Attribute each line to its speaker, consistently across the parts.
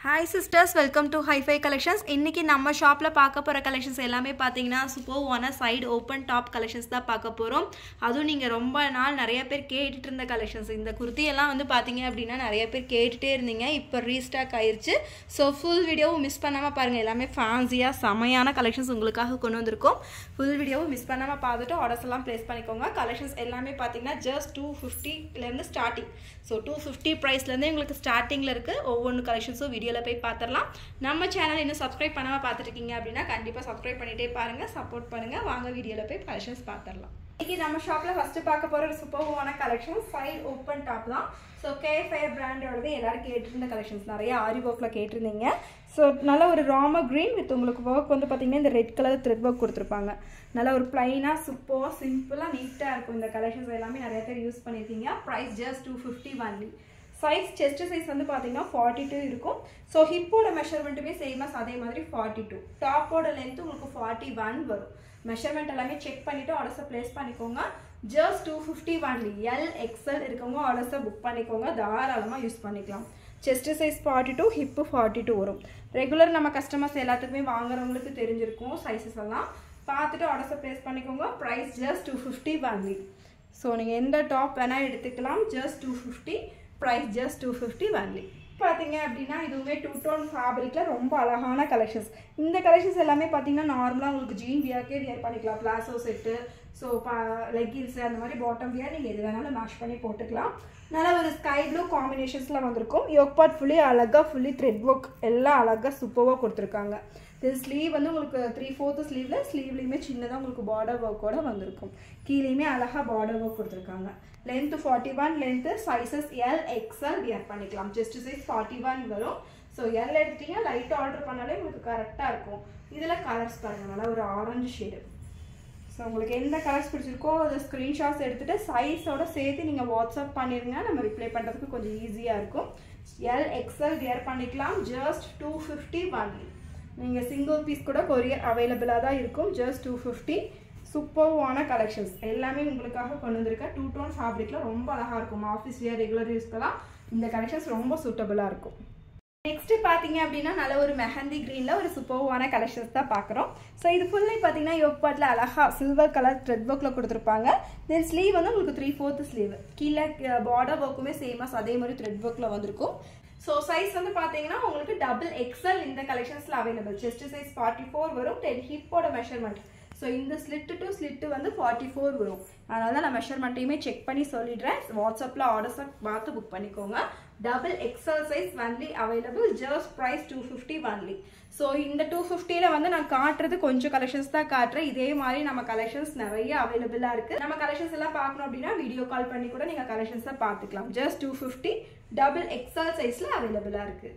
Speaker 1: Hi sisters, welcome to Hi-Fi Collections. இன்னைக்கு நம்ம ஷாப்ல பார்க்க போற கலெக்ஷன்ஸ் எல்லாமே பாத்தீங்கன்னா சூப்பர்வான சைடு ஓபன் டாப் கலெக்ஷன்ஸ் தான் பார்க்க போறோம். அதுவும் நீங்க ரொம்ப நாள் நிறைய பேர் கேட்டிட்டு இருந்த கலெக்ஷன்ஸ். இந்த குர்த்தி எல்லாம் வந்து பாத்தீங்க அப்படினா நிறைய பேர் கேட்டிட்டே இருந்தீங்க. இப்போ ரீஸ்டாக் ஆயிருச்சு. சோ full வீடியோவை மிஸ் பண்ணாம பாருங்க. எல்லாமே ஃபேன்சியா செமையான கலெக்ஷன்ஸ் உங்களுக்காக கொண்டு வந்திருக்கோம். full வீடியோவை மிஸ் பண்ணாம பார்த்துட்டு ஆர்டர்ஸ் எல்லாம் பிளேஸ் பண்ணிக்கோங்க. கலெக்ஷன்ஸ் எல்லாமே பாத்தீங்கன்னா just 250 ல இருந்து ஸ்டார்டிங். சோ 250 பிரைஸ்ல இருந்து உங்களுக்கு ஸ்டார்டிங்ல இருக்கு. ஒவ்வொரு கலெக்ஷன்ஸும் வீடியோல போய் பார்த்தறலாம். நம்ம சேனலை இன்னும் சப்ஸ்கிரைப் பண்ணாம பார்த்துட்டு இருக்கீங்க அப்படினா கண்டிப்பா சப்ஸ்கிரைப் பண்ணிட்டே பாருங்க, சப்போர்ட் பண்ணுங்க. வாங்க வீடியோல போய் கலெக்ஷன்ஸ் பார்த்தறலாம். இன்னைக்கு நம்ம ஷாப்ல ஃபர்ஸ்ட் பார்க்க போற ஒரு சூப்பர்வான கலெக்ஷன் சைடு ஓபன் டாப் தான். சோ K5 பிராண்டோடது எல்லாரும் கேட்டிருந்த கலெக்ஷன்ஸ் நிறைய ஆரி வர்க்ல கேட்டிருந்தீங்க. சோ நல்ல ஒரு ராமர் கிரீன் வித் உங்களுக்கு வர்க் வந்து பாத்தீங்கன்னா இந்த ரெட் கலர் த்ரெட் வர்க் கொடுத்திருப்பாங்க. நல்ல ஒரு ப்ளைனா சூப்பரா சிம்பிளா நீட்டா இருக்கும். இந்த கலெக்ஷன்ஸ் எல்லாமே நிறைய பேர் யூஸ் பண்ணிருக்கீங்க. Price just 250 only. Size chest size வந்து பாத்தீங்கன்னா 42 இருக்கும். சோ ஹிப்போட மெஷர்மென்ட்டுமே சேமா அதே மாதிரி 42. டாப்போட லெந்த் உங்களுக்கு 41 வரும். மெஷர்மென்ட் எல்லாமே செக் பண்ணிட்டு ஆர்டர்ஸ் பிளேஸ் பண்ணிக்கோங்க. just 250 only. L XL இருக்கவங்க ஆர்டர்ஸ் புக் பண்ணிக்கோங்க. தாராளமா யூஸ் பண்ணிக்கலாம். செஸ்ட் சைஸ் 42, ஹிப் 42 வரும். ரெகுலர் நம்ம கஸ்டமர்ஸ் எல்லாத்துக்குமே வாங்குறவங்களுக்கு தெரிஞ்சிருக்கும் சைஸஸ் எல்லாம். பார்த்துட்டு ஆர்டர்ஸ் பிளேஸ் பண்ணிக்கோங்க. Price just 250 only. சோ நீங்க எந்த டாப் வேணா எடுத்துக்கலாம். just 250. price just 250 only. பாத்தீங்க அப்படினா இதுவே டூ டோன் ஃபேப்ரிக்ல ரொம்ப அழகான கலெக்ஷன்ஸ். இந்த கலெக்ஷன்ஸ் எல்லாமே பாத்தீங்கன்னா நார்மலா உங்களுக்கு ஜீன் வியர்க்கே வியர் பண்ணிக்கலாம். பிளாசோ செட், சோ லெகின்ஸ் அந்த மாதிரி பாட்டம் வியர் நீங்க எது வேணாலும் மேட்ச் பண்ணி போட்டுக்கலாம். நல்ல ஒரு ஸ்கை ப்ளூ காம்பினேஷன்ஸ்ல வந்திருக்கும். யோக் பார்ட் ஃபுல்லி அழகா ஃபுல்லி த்ரெட் வர்க் எல்லாம் அழகா சூப்பர்வா கொடுத்திருக்காங்க. இந்த ஸ்லீவ் வந்து உங்களுக்கு 3/4 ஸ்லீவ்ல ஸ்லீவ்லயுமே சின்னதா உங்களுக்கு பார்டர் வர்க்கோட வந்திருக்கும். கீழேயுமே அழகா பார்டர் வர்க் கொடுத்திருக்காங்க. Length 41, length sizes L XL wear பண்ணிக்கலாம். ஜஸ்ட் சைஸ் 41 வரும். சோ L எடுத்தீங்க லைட் ஆர்டர் பண்ணாலே உங்களுக்கு கரெக்டா இருக்கும். இதுல கலர்ஸ் பாருங்க, நல்ல ஒரு ஆரஞ்சு ஷேட். சோ உங்களுக்கு எந்த கலர்ஸ் பிடிச்சிருக்கோ அதை ஸ்கிரீன்ஷாட்ஸ் எடுத்துட்டு சைஸோட சேர்த்து நீங்க வாட்ஸ்அப் பண்ணிருங்க. நம்ம ரிப்ளை பண்றதுக்கு கொஞ்சம் ஈஸியா இருக்கும். L XL வியர் பண்ணிக்கலாம். just 250 only. நீங்க சிங்கிள் பீஸ் கூட கொரியர் அவைலபிளா தான் இருக்கும். just 250. சூப்பர்வான கலெக்ஷன்ஸ் எல்லாமே உங்களுக்காக கொண்டு வந்திருக்க. டூ டோன் ஃபேப்ரிக்ல ரொம்ப அழகா இருக்கும். ஆஃபீஸ் வியர் ரெகுலர் யூஸ்க்கெல்லாம் இந்த கலெக்ஷன்ஸ் ரொம்ப சூட்டபிளா இருக்கும். நெக்ஸ்ட் பாத்தீங்க அப்படின்னா நல்ல ஒரு மெஹந்தி கிரீன்ல ஒரு சூப்பர்வான கலெக்ஷன்ஸ் தான் பாக்குறோம். ஸோ இது ஃபுல்லி பாத்தீங்கன்னா யோக் பார்ட்ல அழகா சில்வர் கலர் த்ரெட் ஒர்க்ல கொடுத்துருப்பாங்க. தென் ஸ்லீவ் வந்து உங்களுக்கு 3/4 ஸ்லீவ். கீழே பார்டர் ஒர்க்குமே சேமஸ் அதே மாதிரி த்ரெட் ஒர்க்ல வந்திருக்கும். ஸோ சைஸ் வந்து பாத்தீங்கன்னா உங்களுக்கு டபுள் XL இந்த கலெக்ஷன்ஸ்ல அவைலபிள். செஸ்ட் சைஸ் 44 வரும். 10 ஹிப்போட மெஷர்மெண்ட். ஸோ இந்த ஸ்லிட் டு ஸ்லிட் வந்து 44 வரும். அதனால நான் மெஷர்மெண்ட்டையுமே செக் பண்ணி சொல்லிடுறேன். வாட்ஸ்அப்ல ஆர்டர்ஸ் பார்த்து புக் பண்ணிக்கோங்க. Double XL size only available. Just price 250 only. So இந்த 250ல வந்து நான் காட்டுறது கொஞ்சம் கலெக்ஷன்ஸ் தான் காட்டுறேன். இதே மாதிரி நம்ம கலெக்ஷன்ஸ் நிறைய அவைலபிளா இருக்கு. நம்ம கலெக்ஷன்ஸ் எல்லாம் பார்க்கணும் அப்படின்னா வீடியோ கால் பண்ணி கூட நீங்க கலெக்ஷன்ஸ் பார்த்துக்கலாம். ஜஸ்ட் 250 டபுள் XL சைஸ்ல அவைலபிளா இருக்கு.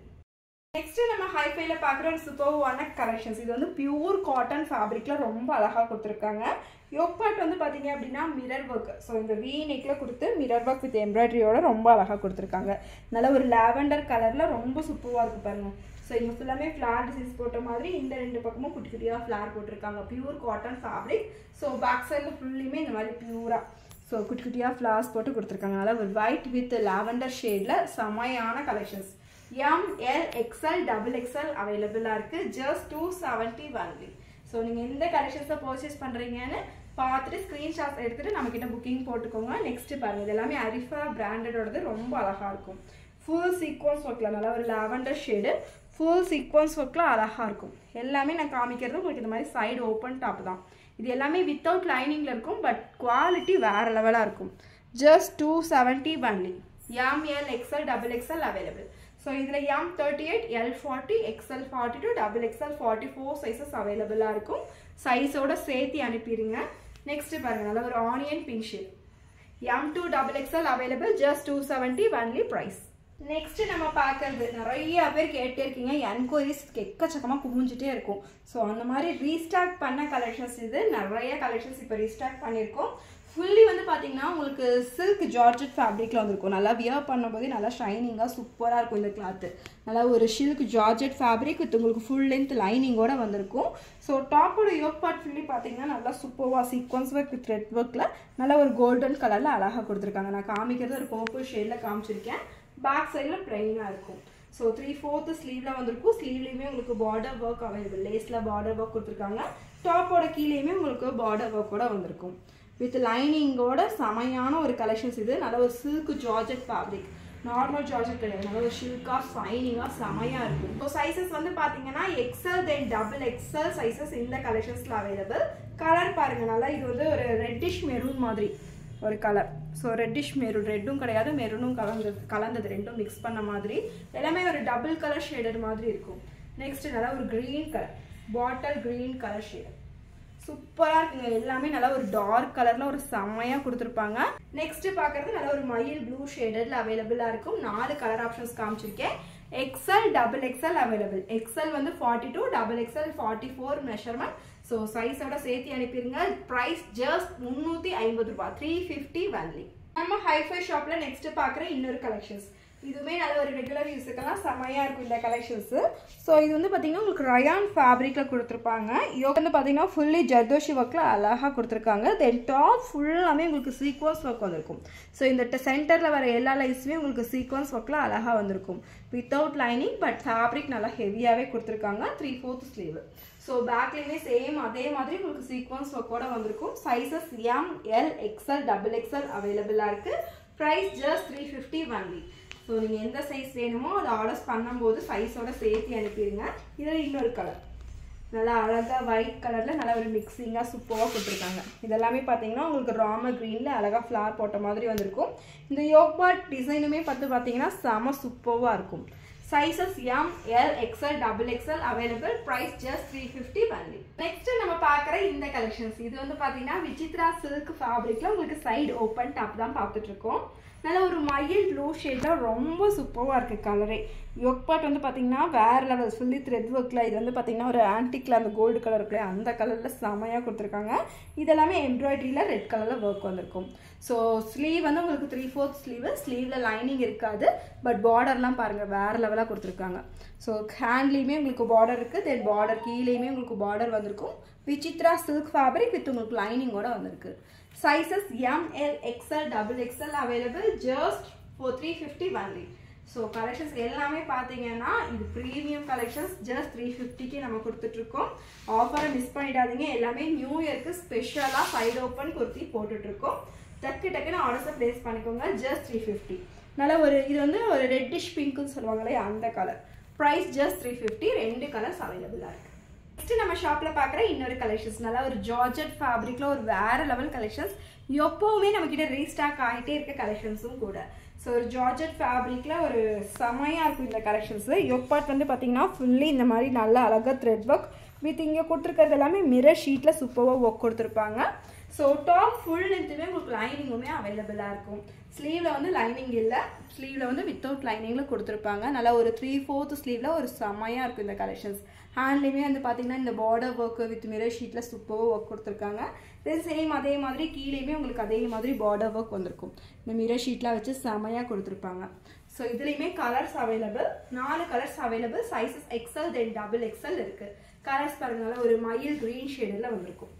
Speaker 1: நெக்ஸ்ட் நம்ம ஹைஃபைல பார்க்குற ஒரு சூப்பர்வான கலெக்ஷன்ஸ். இது வந்து பியூர் காட்டன் ஃபேப்ரிக்ல ரொம்ப அழகா கொடுத்துருக்காங்க. யோக் பார்ட் வந்து பாத்தீங்க அப்படின்னா மிரர் ஒர்க். ஸோ இந்த V நெக்ல கொடுத்து மிரர் ஒர்க் வித் எம்ப்ராய்டரியோட ரொம்ப அழகா கொடுத்துருக்காங்க. நல்ல ஒரு லாவெண்டர் கலர்ல ரொம்ப சூப்பர்வா இருக்கு பாருங்க. ஸோ இங்க ஃபுல்லாமே ஃபிளார் டிசைன்ஸ் போட்ட மாதிரி இந்த ரெண்டு பக்கமும் குட்டி குட்டியா ஃபிளார் போட்டிருக்காங்க. Pure cotton fabric. So back சைட்ல ஃபுல்லுமே இந்த மாதிரி பியூரா ஸோ குட்டி குட்டியா ஃபிளார்ஸ் போட்டு கொடுத்துருக்காங்க. நல்ல ஒரு ஒயிட் வித் லாவெண்டர் ஷேட்ல செமையான collections. M L XL double XL அவைலபிளா இருக்கு. just 270 only. ஸோ நீங்க எந்த கலெக்ஷன்ஸை பர்ச்சேஸ் பண்றீங்கன்னு பார்த்துட்டு ஸ்கிரீன்ஷாட் எடுத்துட்டு நம்ம கிட்ட புக்கிங் போட்டுக்கோங்க. நெக்ஸ்ட் பாருங்க, இது எல்லாமே அரிஃபா பிராண்டடோடது ரொம்ப அழகா இருக்கும். ஃபுல் சீக்வன்ஸ் ஒர்க்ல நல்ல ஒரு லாவெண்டர் ஷேடு ஃபுல் சீக்வன்ஸ் ஒர்க்ல அழகா இருக்கும். எல்லாமே நான் காமிக்கிறது உங்களுக்கு இந்த மாதிரி சைடு ஓப்பன் டாப் தான். இது எல்லாமே வித்தவுட் லைனிங்ல இருக்கும். பட் குவாலிட்டி வேற லெவலா இருக்கும். just 270 only. M L XL double XL available. So இதில் M 38, L 40, XL 42, double XL 44 sizes அவைலபிளாக இருக்கும். சைஸோட சேர்த்து அனுப்பிடுங்க. நெக்ஸ்ட் பாருங்க, நல்ல ஒரு onion pink shade. M 2 double XL available. just 270 only price. Next நம்ம பார்க்கறது நிறைய பேர் கேட்டே இருக்கீங்க. என்கொயரிஸ் எக்கச்சக்கமாக குமிஞ்சிட்டே இருக்கும். ஸோ அந்த மாதிரி ரீஸ்டாக் பண்ண கலெக்ஷன்ஸ் இது. நிறைய கலெக்ஷன்ஸ் இப்போ ரீஸ்டாக் பண்ணியிருக்கோம். ஃபுல்லி வந்து பார்த்தீங்கன்னா உங்களுக்கு சில்க் ஜார்ஜெட் ஃபேப்ரிக்ல வந்திருக்கும். நல்லா வியர் பண்ணும்போது நல்லா ஷைனிங்காக சூப்பராக இருக்கும் இந்த கிளாத்து. நல்லா ஒரு சில்க் ஜார்ஜெட் ஃபேப்ரிக் வித் உங்களுக்கு ஃபுல் லென்த் லைனிங்கோட வந்திருக்கும். ஸோ டாப்போட யோக் பார்ட் ஃபுல்லி பார்த்தீங்கன்னா நல்லா சூப்பராக சீக்வன்ஸ் ஒர்க் வித் த்ரெட் ஒர்க்கில் நல்லா ஒரு கோல்டன் கலரில் அழகாக கொடுத்துருக்காங்க. நான் காமிக்கிறது ஒரு பர்பிள் ஷேடில் காமிச்சிருக்கேன். பேக் சைடில் பிளைனாக இருக்கும். ஸோ 3/4 ஸ்லீவில் வந்திருக்கும். ஸ்லீவ்லேயுமே உங்களுக்கு பார்டர் ஒர்க் அவைலபிள், லேஸில் பார்டர் ஒர்க் கொடுத்துருக்காங்க. டாப்போட கீழேயுமே உங்களுக்கு பார்டர் ஒர்க்கோட வந்திருக்கும். வித் லைனிங்கோட செமையான ஒரு கலெக்ஷன்ஸ் இது. நல்ல ஒரு silk georgette fabric, normal georgette கிடையாது, நல்ல ஒரு ஷில்காக ஷைனிங்காக செமையாக இருக்கும். ஸோ சைஸஸ் வந்து பார்த்தீங்கன்னா XL தென் XXL சைஸஸ் இந்த கலெக்ஷன்ஸில் அவைலபிள். கலர் பாருங்கள் நல்லா, இது வந்து ஒரு ரெட்டிஷ் மெரூன் மாதிரி ஒரு கலர். ஸோ ரெட்டிஷ் மெரூன், ரெட்டும் கிடையாது மெரூனும் கலந்தது ரெண்டும் மிக்ஸ் பண்ண மாதிரி எல்லாமே ஒரு டபுள் கலர் ஷேடட் மாதிரி இருக்கும். நெக்ஸ்ட் நல்லா ஒரு green colour, bottle green colour shade, சூப்பராக இருக்குங்க. எல்லாமே நல்லா ஒரு டார்க் கலரில் ஒரு செம்மையாக கொடுத்துருப்பாங்க. நெக்ஸ்ட் பார்க்குறது நல்லா ஒரு மயில் ப்ளூ ஷேடடில் அவைலபிளாக இருக்கும். 4 கலர் ஆப்ஷன்ஸ் காமிச்சிருக்கேன். XL XXL available. XL வந்து 42, XXL 44 மெஷர்மெண்ட். ஸோ சைஸோட சேர்த்து அனுப்பிடுங்க. ப்ரைஸ் ஜஸ்ட் 350 ரூபா, 350 ஒன்லி. நம்ம ஹைஃபை ஷாப்பில் நெக்ஸ்ட் பார்க்குற இன்னொரு கலெக்ஷன்ஸ், இதுவுமே நல்ல ஒரு ரெகுலர் யூஸுக்கெல்லாம் செம்மையாக இருக்கும் இந்த கலெக்ஷன்ஸு. ஸோ இது வந்து பார்த்தீங்கன்னா உங்களுக்கு ரயான் ஃபேப்ரிக்கில் கொடுத்துருப்பாங்க. யோக் வந்து பார்த்தீங்கன்னா ஃபுல்லி ஜர்தோஷி ஒர்க்கில் அழகாக கொடுத்துருக்காங்க. தென் டாப் ஃபுல்லாமே உங்களுக்கு சீக்வன்ஸ் ஒர்க் வந்திருக்கும். ஸோ இந்த சென்டரில் வர எல்லா லைன்ஸுமே உங்களுக்கு சீக்வன்ஸ் ஒர்க்கில் அழகாக வந்திருக்கும். வித்தவுட் லைனிங், பட் ஃபேப்ரிக் நல்லா ஹெவியாகவே கொடுத்துருக்காங்க. 3/4 ஸ்லீவ். ஸோ பேக்லேயுமே சேம் அதே மாதிரி உங்களுக்கு சீக்வன்ஸ் ஒர்க்கோட வந்திருக்கும். Sizes M, L, XL, XXL அவைலபிளாக இருக்குது. Price just 350 only. ஸோ நீங்கள் எந்த சைஸ் வேணுமோ அதை ஆர்டர்ஸ் பண்ணும்போது சைஸோட சேர்த்து அனுப்பிடுங்க. இதில் இன்னொரு கலர் நல்லா அழகாக ஒயிட் கலரில் நல்லா ஒரு மிக்சிங்காக சூப்பராக கொடுத்துருக்காங்க. இதெல்லாமே பார்த்தீங்கன்னா உங்களுக்கு ராமர் க்ரீனில் அழகாக ஃப்ளார் போட்ட மாதிரி வந்திருக்கும். இந்த யோக் பார்ட் டிசைனுமே பார்த்தீங்கன்னா செம சூப்பராக இருக்கும். Sizes M, L, XL, XXL available. Price just 350 only. Next நம்ம பார்க்குற இந்த கலெக்ஷன்ஸ், இது வந்து பார்த்தீங்கன்னா விசித்ரா சில்க் ஃபேப்ரிக்கில் உங்களுக்கு சைடு ஓப்பன் டாப் தான் பார்த்துட்டு இருக்கோம். நல்ல ஒரு மயில் ப்ளூ ஷேடில் ரொம்ப சூப்பராக இருக்குது கலரே. யோக் பார்ட் வந்து பார்த்தீங்கன்னா வேறு லெவல், ஃபுல்லி த்ரெட் ஒர்க்கில். இது வந்து பார்த்தீங்கன்னா ஒரு ஆன்டிக்கில் அந்த கோல்டு கலர் இருக்குல்ல, அந்த கலரில் செமையாக கொடுத்துருக்காங்க. இதெல்லாமே எம்ப்ராய்டரியில் ரெட் கலரில் ஒர்க் வந்திருக்கும். ஸோ ஸ்லீவ் வந்து உங்களுக்கு 3/4 ஸ்லீவு. ஸ்லீவில் லைனிங் இருக்காது, பட் பார்டர்லாம் பாருங்கள் வேறு லெவலாக கொடுத்துருக்காங்க. ஸோ ஹேண்ட்லேயுமே உங்களுக்கு பார்டர் இருக்குது. தென் பார்டர் கீழேயுமே உங்களுக்கு பார்டர் வந்திருக்கும். விசித்ரா சில்க் ஃபேப்ரிக் வித் உங்களுக்கு லைனிங்கோட வந்திருக்கு. Sizes M, L, XL, XXL available. Just for 350 only. So collections எல்லாமே பார்த்தீங்கன்னா இது ப்ரீமியம் கலெக்ஷன்ஸ். ஜஸ்ட் 350க்கு நம்ம கொடுத்துட்ருக்கோம். ஆஃபரை மிஸ் பண்ணிடாதீங்க. எல்லாமே நியூ இயர்க்கு ஸ்பெஷலாக சைடு ஓப்பன் குர்த்தி போட்டுட்ருக்கோம். டக்குன்னு ஆர்டர்ஸை ப்ளேஸ் பண்ணிக்கோங்க. ஜஸ்ட் 350. நல்ல ஒரு இது வந்து ஒரு ரெட்டிஷ் பிங்க்குன்னு சொல்லுவாங்களே அந்த கலர். Price just 350. 2 கலர்ஸ் அவைலபிளாக இருக்குது. நெக்ஸ்ட் நம்ம ஷாப்பில் பார்க்குற இன்னொரு கலெக்ஷன்ஸ் நல்லா ஒரு ஜார்ஜெட் ஃபேப்ரிக்கில் ஒரு வேறு லெவல் கலெக்ஷன்ஸ். எப்போவுமே நம்மக்கிட்ட ரீஸ்டாக் ஆகிட்டே இருக்க கலெக்ஷன்ஸும் கூட. ஸோ ஒரு ஜார்ஜெட் ஃபேப்ரிக்கில் ஒரு செமையாக இருக்கும் இந்த கலெக்ஷன்ஸு. யோக் பார்ட் வந்து பார்த்தீங்கன்னா ஃபுல்லி இந்த மாதிரி நல்லா அழகாக த்ரெட் ஒர்க் வித் இங்கே கொடுத்துருக்கிறது எல்லாமே மிரர் ஷீட்டில் சூப்பராக ஒர்க் கொடுத்துருப்பாங்க. ஸோ டாப் ஃபுல் லென்த்துமே உங்களுக்கு லைனிங்குமே அவைலபிளாக இருக்கும். ஸ்லீவில் வந்து லைனிங் இல்லை, ஸ்லீவில் வந்து வித்தவுட் லைனிங்கில் கொடுத்துருப்பாங்க. நல்லா ஒரு 3/4 ஸ்லீவில் ஒரு செம்மையாக இருக்கும் இந்த கலெக்ஷன்ஸ். ஹேண்ட்லேயுமே வந்து பார்த்தீங்கன்னா இந்த பார்டர் ஒர்க்கு வித் மிரர் ஷீட்டில் சூப்பராக ஒர்க் கொடுத்துருக்காங்க. தென் சேம் அதே மாதிரி கீழேயுமே உங்களுக்கு அதே மாதிரி பார்டர் ஒர்க் வந்திருக்கும். இந்த மிரர் ஷீட்லாம் வச்சு செம்மையாக கொடுத்துருப்பாங்க. ஸோ இதுலேயுமே colours available. 4 colours available. Sizes XL then XXL இருக்குது. கலர்ஸ் பாருங்கனால ஒரு மயில் க்ரீன் ஷேடில் வந்திருக்கும்.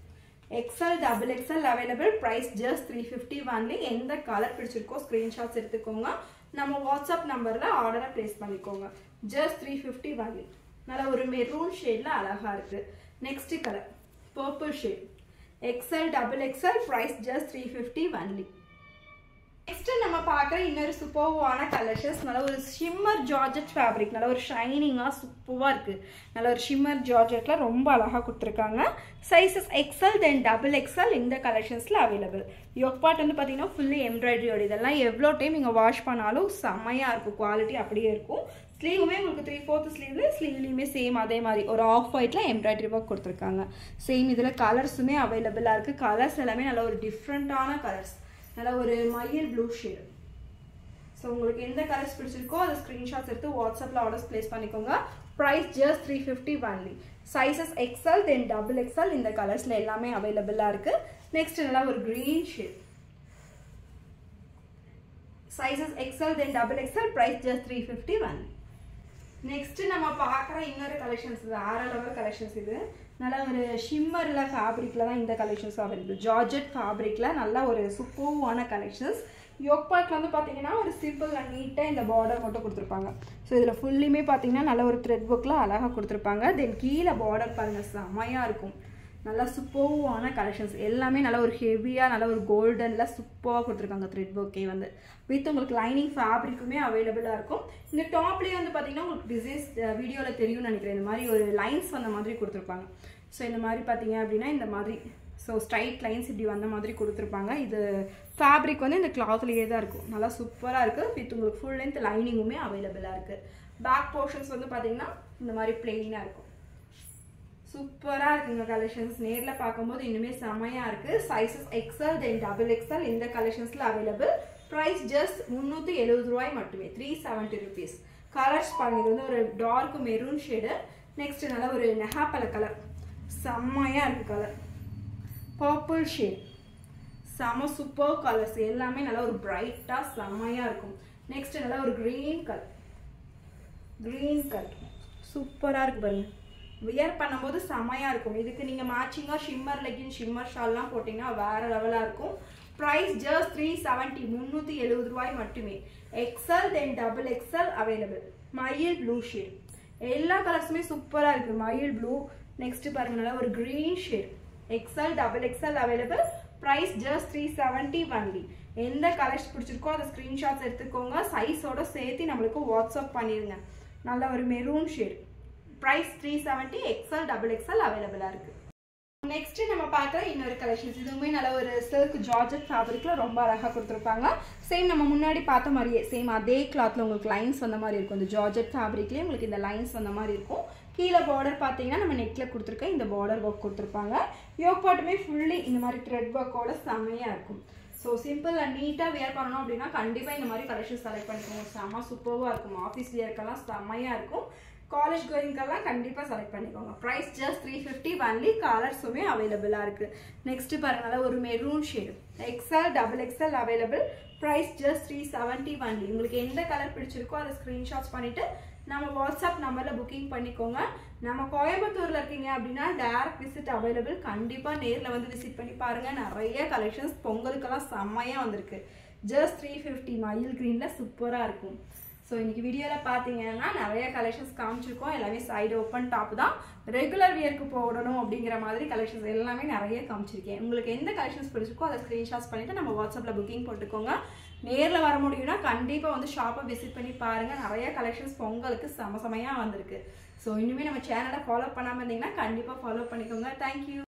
Speaker 1: XL XXL available. Price just 350 only. எந்த கலர் பிடிச்சிருக்கோ ஸ்க்ரீன்ஷாட்ஸ் எடுத்துக்கோங்க. நம்ம வாட்ஸ்அப் நம்பரில் ஆர்டரை ப்ளேஸ் பண்ணிக்கோங்க. Just 350 only. நல்லா ஒரு மெரூன் ஷேடில் அழகாக இருக்குது. Next colour purple shade. XL XXL. Price just 350 only. Next நம்ம பார்க்குற இன்னொரு சூப்பர்வான கலெக்ஷன்ஸ் நல்ல ஒரு ஷிம்மர் ஜார்ஜெட் ஃபேப்ரிக். நல்ல ஒரு ஷைனிங்காக சூப்பராக இருக்குது. நல்ல ஒரு ஷிம்மர் ஜார்ஜெட்டில் ரொம்ப அழகாக கொடுத்துருக்காங்க. சைஸஸ் XL தென் XXL இந்த கலெக்ஷன்ஸில் அவைலபிள். யோக் பார்ட் வந்து பார்த்தீங்கன்னா ஃபுல்லி எம்ப்ராய்டரியோட. இதெல்லாம் எவ்வளோ டைம் நீங்கள் வாஷ் பண்ணாலும் செம்மையாக இருக்கும். குவாலிட்டி அப்படியே இருக்கும். ஸ்லீவுமே உங்களுக்கு 3/4 ஸ்லீவில். ஸ்லீவ்லேயுமே சேம் அதே மாதிரி ஒரு ஆஃப் ஒயிட்டில் எம்ப்ராய்டரி ஒர்க் கொடுத்துருக்காங்க. சேம் இதில் கலர்ஸுமே அவைலபிளாக இருக்குது. கலர்ஸ் எல்லாமே நல்ல ஒரு டிஃப்ரெண்ட்டான கலர்ஸ். நல்லா ஒரு மயில் ப்ளூ ஷேடு. ஸோ உங்களுக்கு எந்த கலர்ஸ் பிடிச்சிருக்கோ அதை ஸ்க்ரீன்ஷாட்ஸ் எடுத்து வாட்ஸ்அப்பில் ஆர்டர்ஸ் ப்ளேஸ் பண்ணிக்கோங்க. Price just 350 only. Sizes XL then XXL இந்த கலர்ஸில் எல்லாமே அவைலபிளாக இருக்குது. நெக்ஸ்ட் நல்லா ஒரு green shade. Sizes XL then XXL. Price just 350 only. Next நம்ம பார்க்குற இன்னொரு கலெக்ஷன்ஸ் வேற லெவல் கலெக்ஷன்ஸ். இது நல்லா ஒரு ஷிம்மரில் ஃபேப்ரிக்கில் தான் இந்த கலெக்ஷன்ஸ் அவைலபிள். ஜார்ஜெட் ஃபேப்ரிக்கில் நல்லா ஒரு சூப்பர்வான கலெக்ஷன்ஸ். யோக் பார்ட்டில் வந்து பார்த்தீங்கன்னா ஒரு சிம்பிள் அண்ட் நீட்டாக இந்த பார்டர் மட்டும் கொடுத்துருப்பாங்க. ஸோ இதில் ஃபுல்லுமே பார்த்தீங்கன்னா நல்ல ஒரு த்ரெட் ஒர்க்கில் அழகாக கொடுத்துருப்பாங்க. தென் கீழே பார்டர் பாருங்கள் செம்மையாக இருக்கும். நல்லா சூப்பர்வான கலெக்ஷன்ஸ் எல்லாமே நல்லா ஒரு ஹெவியாக நல்ல ஒரு கோல்டனில் சூப்பராக கொடுத்துருக்காங்க. த்ரெட் ஒர்க்கே வந்து வித் உங்களுக்கு லைனிங் ஃபேப்ரிக்குமே அவைலபிளாக இருக்கும். இந்த டாப்லேயே வந்து பார்த்தீங்கன்னா உங்களுக்கு டிசைன்ஸ் வீடியோவில் தெரியும்னு நினைக்கிறேன். இந்த மாதிரி ஒரு லைன்ஸ் வந்த மாதிரி கொடுத்துருப்பாங்க. ஸோ இந்த மாதிரி பார்த்தீங்க அப்படின்னா இந்த மாதிரி ஸோ ஸ்ட்ரைட் லைன்ஸ் இப்படி வந்த மாதிரி கொடுத்துருப்பாங்க. இது ஃபேப்ரிக் வந்து இந்த கிளாத்லேயே தான் இருக்கும். நல்லா சூப்பராக இருக்குது. வித் உங்களுக்கு ஃபுல் லென்த் லைனிங்குமே அவைலபிளாக இருக்குது. பேக் போர்ஷன்ஸ் வந்து பார்த்தீங்கன்னா இந்த மாதிரி பிளெயினாக இருக்கும். சூப்பராக இருக்குங்க கலெக்ஷன்ஸ். நேரில் பார்க்கும்போது இன்னுமே செம்மையாக இருக்குது. சைஸஸ் எக்ஸ்எல் தென் டபுள் எக்ஸ்எல் இந்த கலெக்ஷன்ஸில் அவைலபிள். ப்ரைஸ் ஜஸ்ட் 370 ரூபாய் மட்டுமே, 370 rupees. கலர்ஸ் பாருங்க, இது வந்து ஒரு டார்க் மெரூன் ஷேடு. நெக்ஸ்ட் நல்லா ஒரு நெஹாப்பல கலர் செம்மையாக இருக்குது. கலர் பர்பிள் ஷேட் செம்ம சூப்பர் கலர்ஸ் எல்லாமே நல்லா ஒரு பிரைட்டாக செம்மையாக இருக்கும். நெக்ஸ்ட் நல்லா ஒரு க்ரீன் கலர் சூப்பராக இருக்குது பாருங்க. வியர் பண்ணும்போது செம்மையாக இருக்கும். இதுக்கு நீங்கள் மேட்சிங்காக ஷிம்மர் லெகின் ஷிம்மர் ஷால்லாம் போட்டிங்கன்னா வேறு லெவலாக இருக்கும். ப்ரைஸ் ஜஸ்ட் 370, 370 ரூபாய் மட்டுமே. எக்ஸ்எல் தென் டபுள் எக்ஸ்எல் அவைலபிள். மயில் ப்ளூ ஷேட் எல்லா கலர்ஸுமே சூப்பராக இருக்குது. மயில் ப்ளூ நெக்ஸ்ட் பாருங்க நல்லா ஒரு green shade. XL double XL available. Price just 370 only. எந்த கலர்ஸ் பிடிச்சிருக்கோ அதை ஸ்க்ரீன்ஷாட்ஸ் எடுத்துக்கோங்க. சைஸோட சேர்த்து நம்மளுக்கு வாட்ஸ்அப் பண்ணிடுங்க. நல்ல ஒரு maroon shade. Price 370. XL double XL அவைலபிளாக இருக்குது. நெக்ஸ்ட் நம்ம பார்க்குற இன்னொரு கலெக்ஷன்ஸ். இதுவுமே நல்ல ஒரு சில்க் ஜார்ஜெட் ஃபேப்ரிக்கில் ரொம்ப அழகாக கொடுத்துருப்பாங்க. சேம் நம்ம முன்னாடி பார்த்த மாதிரியே சேம் அதே கிளாத்தில் உங்களுக்கு லைன்ஸ் வந்த மாதிரி இருக்கும். இந்த ஜார்ஜெட் ஃபேப்ரிக்லேயே உங்களுக்கு இந்த லைன்ஸ் வந்த மாதிரி இருக்கும். கீழே பார்டர் பார்த்தீங்கன்னா நம்ம நெக்கில் கொடுத்துருக்க இந்த பார்டர் ஒர்க் கொடுத்துருப்பாங்க. யோக் பாட்டுமே ஃபுல்லி இந்த மாதிரி த்ரெட் ஒர்க்கோட செம்மையாக இருக்கும். ஸோ சிம்பிள் அண்ட் நீட்டாக வியர் பண்ணணும் அப்படின்னா கண்டிப்பாக இந்த மாதிரி கலெக்ஷன் செலக்ட் பண்ணிக்கோங்க. செம்ம சூப்பராக இருக்கும். ஆஃபீஸ் வியர்க்கெல்லாம் செம்மையாக இருக்கும். காலேஜ் கோயிங்கெல்லாம் கண்டிப்பாக செலக்ட் பண்ணிக்கோங்க. Price just 350 only. கலர்ஸுமே அவைலபிளாக இருக்குது. நெக்ஸ்ட் பாருங்கள் ஒரு maroon shade. XL double XL available. Price just 370 only. உங்களுக்கு எந்த கலர் பிடிச்சிருக்கோ அதை ஸ்க்ரீன்ஷாட்ஸ் பண்ணிவிட்டு நம்ம வாட்ஸ்அப் நம்பரில் புக்கிங் பண்ணிக்கோங்க. நம்ம கோயம்புத்தூரில் இருக்கீங்க அப்படின்னா டேரக்ட் விசிட் அவைலபிள். கண்டிப்பாக நேரில் வந்து விசிட் பண்ணி பாருங்கள். நிறைய கலெக்ஷன்ஸ் பொங்கலுக்கெல்லாம் செம்மையாக வந்திருக்கு. ஜஸ்ட் 350 மயில் க்ரீனில் சூப்பராக இருக்கும். ஸோ இன்றைக்கி வீடியோவில் பார்த்தீங்கன்னா நிறைய கலெக்ஷன்ஸ் காமிச்சிருக்கோம். எல்லாமே சைடு ஓப்பன் டாப் தான். ரெகுலர் வியருக்கு போடணும் அப்படிங்கிற மாதிரி கலெக்ஷன்ஸ் எல்லாமே நிறைய காமிச்சிருக்கேன். உங்களுக்கு எந்த கலெக்ஷன்ஸ் பிடிச்சிருக்கோ அதை ஸ்க்ரீன்ஷாட்ஸ் பண்ணிவிட்டு நம்ம வாட்ஸ்அப்பில் புக்கிங் போட்டுக்கோங்க. நேரில் வர முடியும்னா கண்டிப்பாக வந்து ஷாப்பை விசிட் பண்ணி பாருங்கள். நிறைய கலெக்ஷன்ஸ் பொங்கலுக்கு செமையாக வந்திருக்கு. ஸோ இன்னுமே நம்ம சேனலை ஃபாலோ பண்ணாமல் இருந்தீங்கன்னா கண்டிப்பாக ஃபாலோ பண்ணிக்கோங்க. தேங்க்யூ.